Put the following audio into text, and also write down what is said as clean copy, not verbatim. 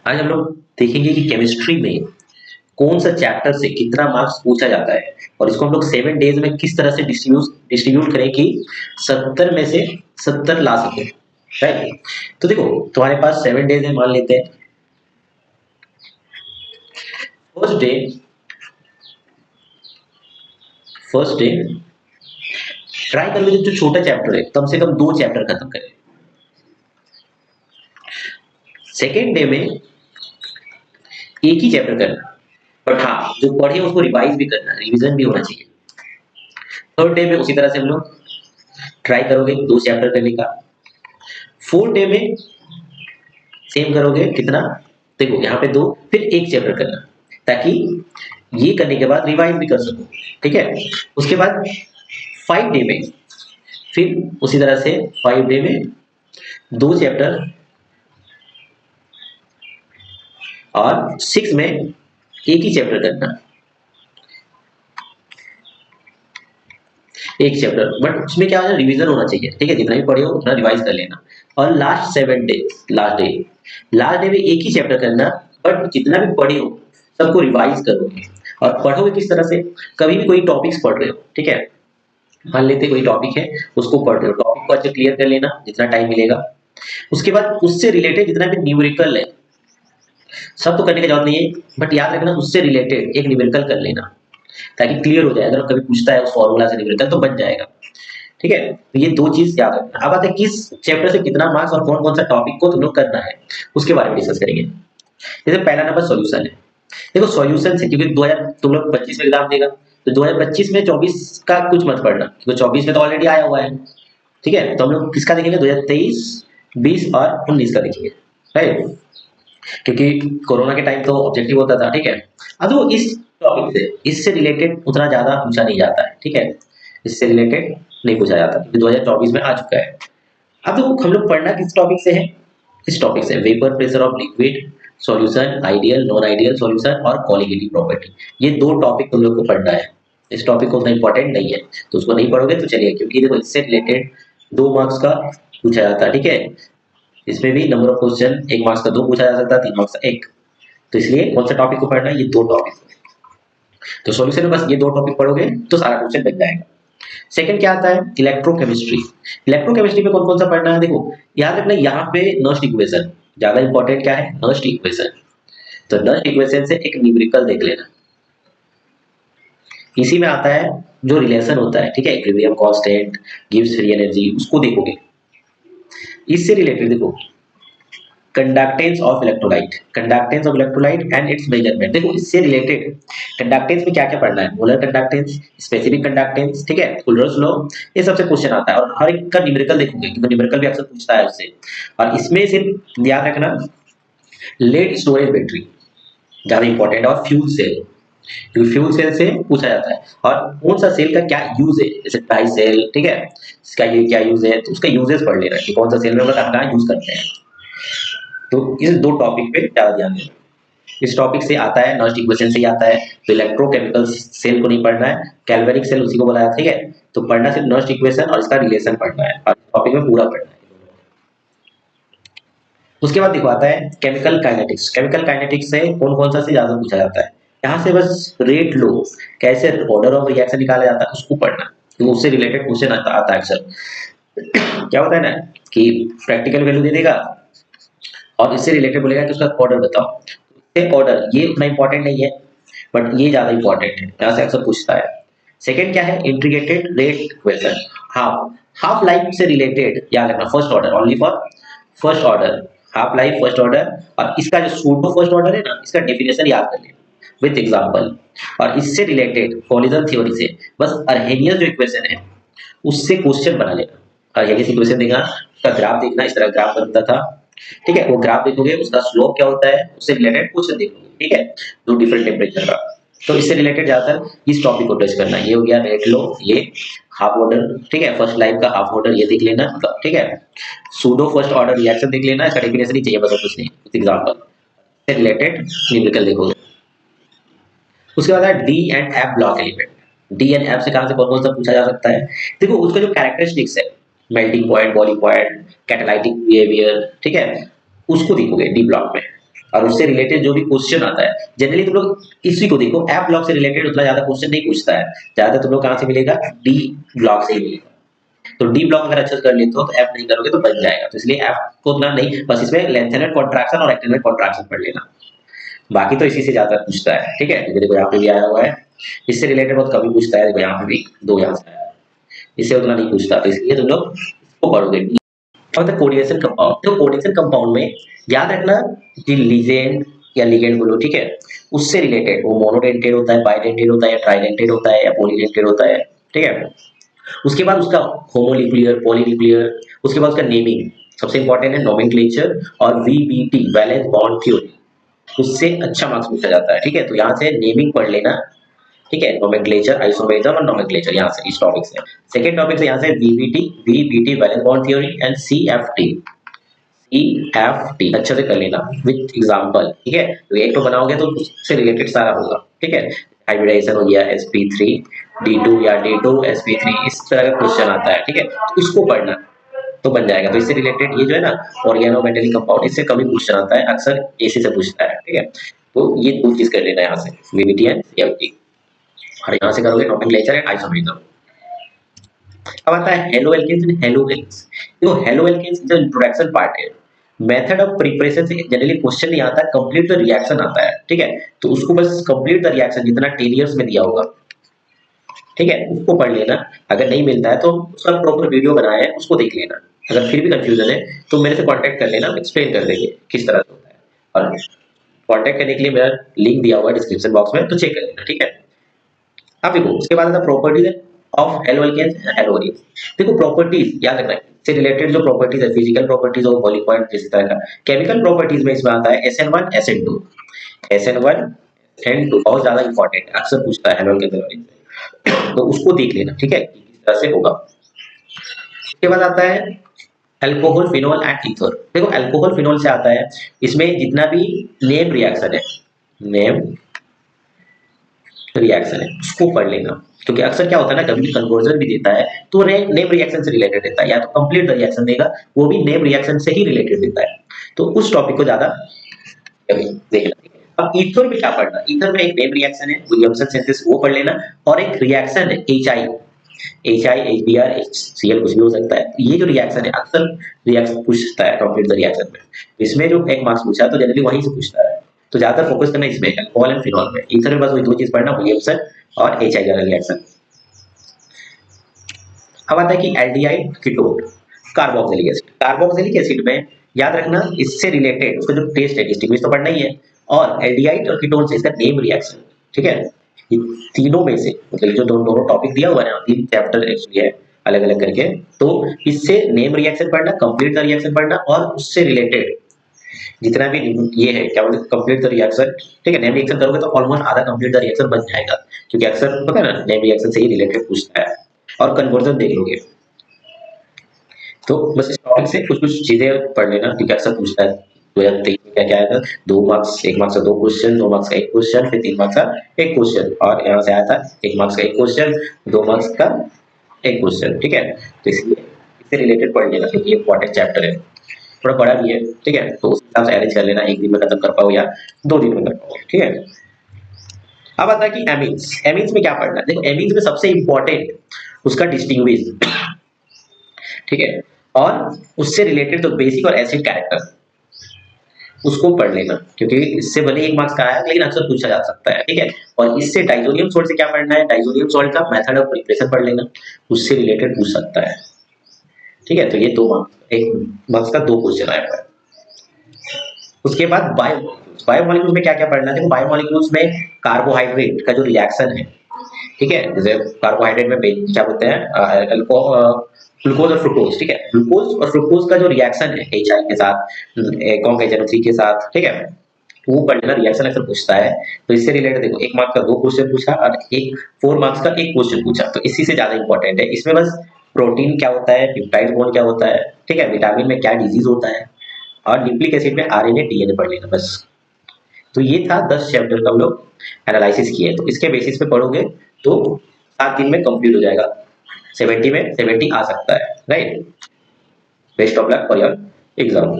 आज हम लोग देखेंगे कि केमिस्ट्री में कौन सा चैप्टर से कितना मार्क्स पूछा जाता है और इसको हम लोग 7 डेज में किस तरह से डिस्ट्रीब्यूट करें कि 70 में से 70 ला सके। राइट, तो देखो तुम्हारे पास 7 डेज है, मान लेते हैं। फर्स्ट डे ट्राई करोगे जो छोटा चैप्टर है कम से कम 2 चैप्टर खत्म करें। सेकेंड डे में एक ही चैप्टर करना, बट हाँ जो पढ़े उसको रिवाइज भी करना, रिवीजन भी होना चाहिए। थर्ड डे में उसी तरह से हम लोग ट्राई करोगे 2 चैप्टर करने का। फोर्थ डे में सेम करोगे, कितना देखो यहाँ पे 2 फिर 1 चैप्टर करना, ताकि ये करने के बाद रिवाइज भी कर सको। ठीक है, उसके बाद 5 डे में फिर उसी तरह से 5 डे में 2 चैप्टर और 6 में एक ही चैप्टर करना, एक चैप्टर, बट उसमें क्या है, रिवीजन होना चाहिए। ठीक है, जितना भी पढ़े हो उतना रिवाइज कर लेना। और लास्ट डे में एक ही चैप्टर करना, बट जितना भी पढ़े हो सबको रिवाइज करोगे। और पढ़ोगे किस तरह से, कभी भी कोई टॉपिक्स पढ़ रहे हो, ठीक है, मान लेते कोई टॉपिक है उसको पढ़ रहे हो, टॉपिक को अच्छे क्लियर कर लेना जितना टाइम मिलेगा। उसके बाद उससे रिलेटेड जितना भी न्यूमेरिकल है, सब तो करने की जरूरत नहीं है, बट याद रखना उससे रिलेटेड एक न्यूमेरिकल कर लेना, ताकि क्लियर हो जाए। अगर कभी पूछता है उस फॉर्मूला से न्यूमेरिकल तो बच जाएगा। ठीक है, तो ये 2 चीज याद रखना। अब आते हैं किस चैप्टर से कितना मार्क्स और कौन कौन सा टॉपिक को तुम लोग करना है, उसके बारे में डिस्कस करेंगे। जैसे पहला नंबर सॉल्यूशन है। देखो सॉल्यूशन से, क्योंकि 2000 तुम लोग 25 में एग्जाम देगा, तो 2025 में 24 का कुछ मत पढ़ना, क्योंकि 24 में तो ऑलरेडी आया हुआ है। ठीक है, तो हम लोग किसका देखेंगे, 2023, 20 और 19 का देखेंगे। राइट, क्योंकि कोरोना के टाइम तो ऑब्जेक्टिव होता था। ठीक है, अब तो इस टॉपिक से, इससे रिलेटेड उतना ज्यादा पूछा नहीं जाता है। ठीक है, इससे रिलेटेड नहीं पूछा जाता, क्योंकि 2024 में आ चुका है। अब तो हम लोग पढ़ना किस टॉपिक से है, इस टॉपिक से vapour pressure of liquid, solution, ideal non ideal solution और कोलिगेटिव प्रॉपर्टी। ये 2 टॉपिक तुम लोग को पढ़ना है। इस टॉपिक को उतना इंपॉर्टेंट नहीं है, तो उसको नहीं पढ़ोगे तो चलिए, क्योंकि देखो इससे रिलेटेड 2 मार्क्स का पूछा जाता है। ठीक है, इसमें भी नंबर ऑफ क्वेश्चन 1 मार्क्स का 2 पूछा जा सकता है, 3 मार्क्स का 1। तो इसलिए कौन सा टॉपिक को पढ़ना है, ये 2 टॉपिक। तो सॉल्यूशन में बस ये 2 टॉपिक पढ़ोगे तो सारा क्वेश्चन बन जाएगा। सेकंड क्या आता है, इलेक्ट्रोकेमिस्ट्री। इलेक्ट्रोकेमिस्ट्री में कौन कौन सा पढ़ना है, देखो याद रखना यहाँ पे नर्स्ट इक्वेशन ज्यादा इंपॉर्टेंट। क्या है, नर्स्ट इक्वेशन। तो नर्स्ट इक्वेशन से एक न्यूमेरिकल देख लेना, इसी में आता है जो रिलेशन होता है। ठीक है, equilibrium constant, gives free energy, उसको देखोगे। इससे रिलेटेड देखो conductance of electrolyte and it's measurement. देखो इससे रिलेटेड कंडक्टेंस में क्या क्या पढ़ना है, मोलर कंडक्टेंस, स्पेसिफिक कंडक्टेंस, ठीक है, कुलर्स लॉ, ये सबसे क्वेश्चन आता है। और हर एक का न्यूमेरिकल देखोगे, क्योंकि न्यूमेरिकल भी अक्सर पूछता है उससे। और इसमें सिर्फ ध्यान रखना लेड स्टोरेज बैटरी ज्यादा इंपॉर्टेंट है, और फ्यूल सेल, क्योंकि फ्यूल सेल से पूछा जाता है। और कौन सा सेल का क्या यूज है, जैसे डाई सेल, ठीक है, इसका ये क्या यूज है, तो उसका यूजेस पढ़ लेना कि कौन सा सेल में हम कहाँ यूज करते हैं। तो इस 2 टॉपिक पे ज्यादा ध्यान देना। इस टॉपिक से आता है, नर्स्ट इक्वेशन से ही आता है, तो इलेक्ट्रोकेमिकल सेल को नहीं पढ़ना है, कैल्वेनिक सेल उसी को बोला, ठीक है। तो पढ़ना सिर्फ नर्स्ट इक्वेशन और इसका रिलेशन पढ़ना है, और टॉपिक में पूरा पढ़ना है। उसके बाद देखो आता है केमिकल काइनेटिक्स। केमिकल काइनेटिक्स से कौन कौन सा से ज्यादा पूछा जाता है, यहाँ से बस रेट लो, कैसे ऑर्डर ऑफ रिएक्शन निकाला जाता है उसको पढ़ना, तो उससे रिलेटेड क्वेश्चन आता है अक्सर। क्या होता है ना कि प्रैक्टिकल वैल्यू दे देगा और इससे रिलेटेड बोलेगा कि उसका ऑर्डर बताओ। ऑर्डर ये उतना इंपॉर्टेंट नहीं है, बट ये ज्यादा इंपॉर्टेंट है, यहाँ से अक्सर पूछता है। सेकंड क्या है, integrated rate equation, half life से रिलेटेड याद रखना, first order only for first order, half life first order. और इसका जो सूडो फर्स्ट ऑर्डर है ना, इसका डेफिनेशन याद कर लेना विद एग्जांपल। और इससे रिलेटेड कोलिजन थ्योरी से बस अर्हेनियस जो इक्वेशन है उससे क्वेश्चन बना लेना। अर्हेनियस इक्वेशन देगा, उसका ग्राफ देखना, इस तरह ग्राफ बनता था। ठीक है, वो ग्राफ देखोगे, उसका स्लोप क्या होता है, उससे रिलेटेड क्वेश्चन देखोगे। ठीक है, 2 डिफरेंट टेम्परेचर का, तो इससे रिलेटेड ज्यादातर इस टॉपिक को टच करना। ये हो गया रेट लो, ये हाफ ऑर्डर, ठीक है, फर्स्ट लाइफ का हाफ ऑर्डर ये देख लेना, मतलब ठीक है, सूडो फर्स्ट ऑर्डर रिएक्शन देख लेना, इसका डेफिनेशन नहीं चाहिए, बस और कुछ नहीं, एग्जांपल से रिलेटेड न्यूमेरिकल देखोगे। उसके बाद है D and F block element. D and F से कहां से कौन कौन सा पूछा जा सकता है, देखो उसका जो कैरेक्टरिस्टिक्स है, melting point, boiling point, catalytic behaviour, ठीक है, उसको देखोगे डी ब्लॉक में। और उससे रिलेटेड जो भी क्वेश्चन आता है, जनरली तुम लोग इसी को देखो, एफ ब्लॉक से रिलेटेड उतना ज्यादा क्वेश्चन नहीं पूछता है, ज्यादा तुम लोग कहाँ से मिलेगा, डी ब्लॉक से ही मिलेगा। तो डी ब्लॉक अगर अच्छे से कर लेते हो तो एफ नहीं करोगे तो बच जाएगा, तो इसलिए एफ को उतना नहीं, बस इसमें लेंथेनेट कॉन्ट्रैक्शन और एक्टिनेट कॉन्ट्रैक्शन पढ़ लेना, बाकी तो इसी से ज्यादा पूछता है। ठीक है, देखो यहाँ पे भी आया हुआ है, इससे रिलेटेड बहुत कभी पूछता है, देखो यहाँ पे भी दो यहाँ से आया, इससे उतना नहीं पूछता, तो इसलिए तुम लोग इसको पढ़ोगे। और कोऑर्डिनेशन कंपाउंड, तो कोऑर्डिनेशन कंपाउंड में याद रखना कि लिगेंड या लिगेंड बोलो, ठीक है, उससे रिलेटेड वो मोनोडेंटेड होता है, बाइडेंटेड होता है, या ट्राइडेंटेड होता है, या पॉलीडेंटेड होता है। ठीक है, उसके बाद उसका होमोन्यूक्लियर, पॉलीन्यूक्लियर, उसके बाद उसका नेमिंग सबसे इंपॉर्टेंट है, नोमेनक्लेचर और वीबीटी वैलेंस बॉन्ड थ्योरी, उससे अच्छा मार्क्स पूछा जाता है। ठीक है, तो यहाँ से नेमिंग पढ़ लेना, ठीक है, नोमेनक्लेचर, आइसोमेरिज्म और नोमेनक्लेचर यहाँ से, इस टॉपिक से। सेकंड टॉपिक से यहाँ से VBT valence bond theory and CFT अच्छे से कर लेना विद एग्जांपल। ठीक है, तो एक तो बनाओगे तो उससे रिलेटेड सारा होगा। ठीक है, हाइब्रिडाइजेशन हो गया, sp3 d2 या d2 sp3, इस तरह का क्वेश्चन आता है। ठीक है, तो इसको पढ़ना तो बन जाएगा। तो इससे रिलेटेड ये जो है ना ऑर्गेनोमेटेलिक कंपाउंड, इससे कभी क्वेश्चन आता है, अक्सर एसी से पूछता है। ठीक है, तो ये दो चीज कर लेना यहाँ से, वीबीटी एंड सीएफटी, और यहाँ से करोगे नोमेनक्लेचर एंड आइसोमेरिज्म। अब आता है haloalkanes and haloalkanes. देखो हेलो एल्केन्स जो इंट्रोडक्शन पार्ट है, मेथड ऑफ प्रिपरेशन से जनरली क्वेश्चन नहीं आता, कंप्लीट द रिएक्शन आता है। ठीक है, तो उसको बस कंप्लीट द रिएक्शन जितना 10 इयर्स में दिया होगा, ठीक है, उसको पढ़ लेना। अगर नहीं मिलता है तो उसका प्रॉपर वीडियो बनाया है, उसको देख लेना। अगर फिर भी कंफ्यूजन है तो मेरे से कांटेक्ट कर लेना, एक्सप्लेन कर देंगे किस तरह से होता है, और कांटेक्ट करने के लिए मेरा लिंक दिया हुआ है डिस्क्रिप्शन बॉक्स में, तो चेक कर लेना। ठीक है, अब देखो उसके बाद आता है properties of haloalkanes and haloalkanes. देखो प्रॉपर्टीज याद रखना है, से रिलेटेड जो प्रॉपर्टीज है, फिजिकल प्रॉपर्टीज और बॉइलिंग पॉइंट जिस तरह का, केमिकल प्रॉपर्टीज में इसमें आता है SN1 SN2, SN1 SN2 बहुत ज्यादा इंपॉर्टेंट है, अक्सर पूछता है हेलो एल्केन के बारे में, तो उसको देख लेना। ठीक है, किस तरह से होगा। उसके बाद आता है अल्कोहल, फिनोल एंड ईथर। देखो अल्कोहल फिनोल से आता है, इसमें जितना भी नेम रिएक्शन है, नेम रिएक्शन है उसको पढ़ लेना, क्योंकि अक्सर क्या होता है ना, कभी भी कन्वर्जन भी देता है तो नेम रिएक्शन से रिलेटेड देता है, या तो कंप्लीट द रिएक्शन देगा, वो भी नेम रिएक्शन से ही रिलेटेड देता है, तो उस टॉपिक को ज्यादा देखना। अब ईथर में क्या पढ़ना, ईथर में एक नेम रिएक्शन है विलियमसन सिंथेसिस, वो पढ़ लेना, और एक रिएक्शन है HI HBr HCl, कुछ भी हो सकता है। ये जो रिएक्शन है अक्सर रिएक्शन पूछता है कंप्लीट द रिएक्शन में, इसमें जो एक मार्क्स पूछा तो जनरली वहीं से पूछता है, तो ज्यादा फोकस करना इसमें अल्कोहल एंड फिनॉल में। ईथर में बस वही दो चीज पढ़ना, विलियमसन और HI रिएक्शन। अब आता है कि aldehyde ketone, carboxylic acid. Carboxylic acid में याद रखना इससे रिलेटेड उसका जो टेस्ट है, डिस्टिंग्विश तो पढ़ना ही है, और एल्डिहाइड और कीटोन से इसका नेम रिएक्शन। ठीक है, ये तीनों में से मतलब जो दोनों टॉपिक दिया हुआ है ना, 3 चैप्टर एक्चुअली है अलग अलग करके, तो इससे नेम रिएक्शन पढ़ना, कंप्लीट द रिएक्शन पढ़ना, और उससे रिलेटेड जितना भी ये है क्या बोलते हैं कंप्लीट द रिएक्शन। ठीक है, नेम रिएक्शन करोगे तो ऑलमोस्ट आधा कंप्लीट द रिएक्शन बन जाएगा, क्योंकि अक्सर पता है ना नेम रिएक्शन से ही रिलेटेड पूछता है, और कन्वर्जन देख लोगे तो बस इस टॉपिक से कुछ कुछ चीजें पढ़ लेना, क्योंकि अक्सर पूछता है। 2023 में क्या क्या आया था, 2 मार्क्स, 1 मार्क्स का 2 क्वेश्चन, 2 मार्क्स का 1 क्वेश्चन, फिर 3 मार्क्स का 1 क्वेश्चन, और यहाँ से आया था 1 मार्क्स का 1 क्वेश्चन, 2 मार्क्स का 1 क्वेश्चन। ठीक है, तो इसलिए इससे रिलेटेड पढ़ लेना, क्योंकि ये इंपॉर्टेंट चैप्टर है, थोड़ा बड़ा भी है। ठीक है, तो उस हिसाब से अरेंज कर लेना, एक दिन में खत्म कर पाओ या 2 दिन में कर पाओ। ठीक है, अब आता है कि एमीन्स। एमीन्स में क्या पढ़ना है, देखो एमीन्स में सबसे इंपॉर्टेंट उसका डिस्टिंग्विश, ठीक है, और उससे रिलेटेड तो बेसिक और एसिड कैरेक्टर, उसको पढ़ लेना, क्योंकि इससे भले 1 मार्क्स का आया लेकिन अक्सर पूछा जा सकता है। ठीक है, और इससे डाइजोनियम सॉल्ट से क्या पढ़ना है, डाइजोनियम सॉल्ट का मेथड ऑफ प्रिपरेशन पढ़ लेना, उससे रिलेटेड पूछ सकता है। ठीक है, तो ये 2 मार्क्स, 1 मार्क्स का 2 क्वेश्चन आया हुआ है। उसके बाद बायोमोलिक्यूल्स में क्या क्या पढ़ना है, देखो बायोमोलिक्यूल्स में कार्बोहाइड्रेट का जो रिएक्शन है, ठीक है, जैसे कार्बोहाइड्रेट में क्या बोलते हैं ग्लूकोज और फ्रुक्टोज। ठीक है, ग्लूकोज और फ्रुक्टोज का जो रिएक्शन है HI के साथ, CONH3 के साथ, ठीक है, वो पढ़ लेना, रिएक्शन अक्सर पूछता है, तो इससे रिलेटेड देखो 1 मार्क्स का 2 क्वेश्चन पूछा और 4 मार्क्स का 1 क्वेश्चन पूछा, तो इसी से ज्यादा इंपॉर्टेंट है। इसमें बस प्रोटीन क्या होता है, पेप्टाइड बॉन्ड क्या होता है, ठीक है, विटामिन में क्या डिजीज होता है, और न्यूक्लिक एसिड में RNA DNA पढ़ लेना बस। तो ये था 10 चैप्टर का हम लोग एनालिसिस किए, तो इसके बेसिस पे पढ़ोगे तो 7 दिन में कंप्लीट हो जाएगा, 70 में 70 आ सकता है, right. Best of luck for your exam.